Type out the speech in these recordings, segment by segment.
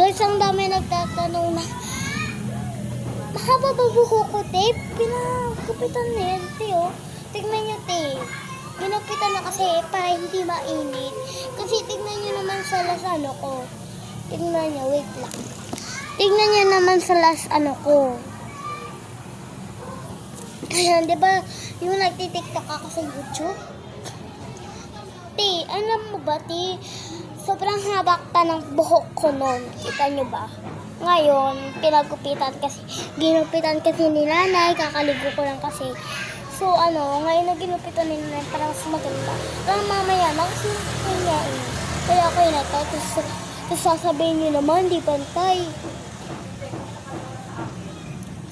Guys, ang dami nagtatanong na, mahaba ba buhok ko, te? Pinagupitan na yan, te, oh. Tignan nyo, te. Pinagupitan na kasi para hindi mainit. Kasi tignan nyo naman sa las ano ko. Tignan nyo, wait lang. Tignan nyo naman sa las ano ko. Ayan, di ba yung nagtitiktok ako sa YouTube? Te, alam mo ba, te? Sobrang habak pa ng buhok ko noon. Kita nyo ba? Ngayon, pinagupitan kasi, ginupitan kasi ni nanay, kakaligo ko lang kasi. So, ngayon na ginupitan ni nanay para mas maganda. Pero mamaya, makasinupitan. Kaya ako yun ito. Tapos sasabihin nyo naman, di pantay.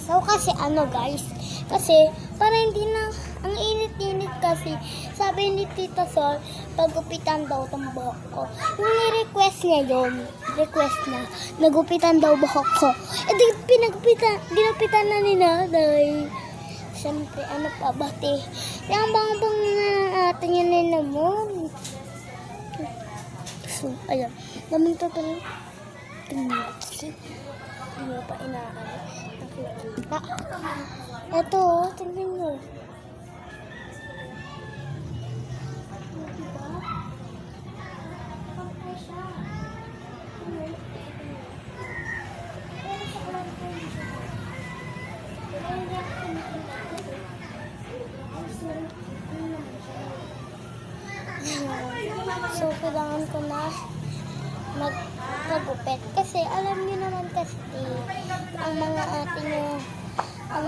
So, kasi guys, kasi, para hindi na, ang init-init kasi, sabi ni Tita Sol, pagupitan daw itong buhok ko. Yung ni-request niya yun, nagupitan daw buhok ko. E di, ginupitan na ni nanay. Siyempre, ano pa ba, te? Yung bang-bang na natin yun na naman. So, ayan, naman ito talaga. Tingnan kasi, hindi pa inaano. Nakikita. Ito, tingnan nyo. So, kailangan ko na magpagupit. Kasi, alam niyo naman kasi, ang mga ating ang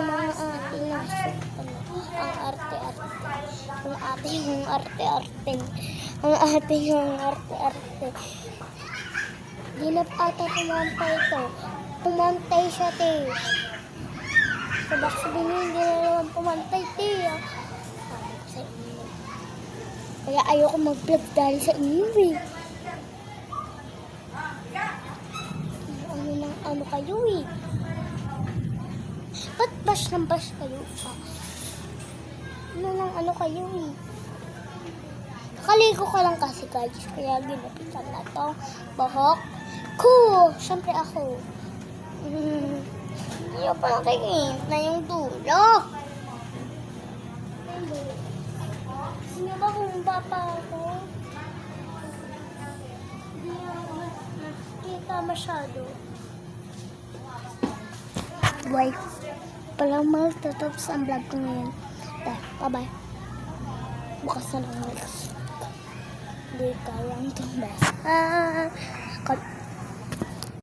arte-arte. Di na ata pumantay ito. Pumantay siya, te. So, baka sabihin nyo, hindi na naman pumantay, te. Sa inyo. Kaya ayoko mag-vlog dahil sa inyo, eh. Ano kayo, eh. Ba't bash ng bash kayo? Ano kayo, eh. Nakaligo ka lang kasi, guys. Kaya ginapitan na itong buhok ko. Siyempre ako. Hindi ko pa nakikita na yung dulo. Sino ba kung papa ako? Hindi ako nakikita masyado. Bye. Palang magtatapos ang vlog ko ngayon. Bye-bye. Bukas na lang next. Hindi kaya ang tumbas.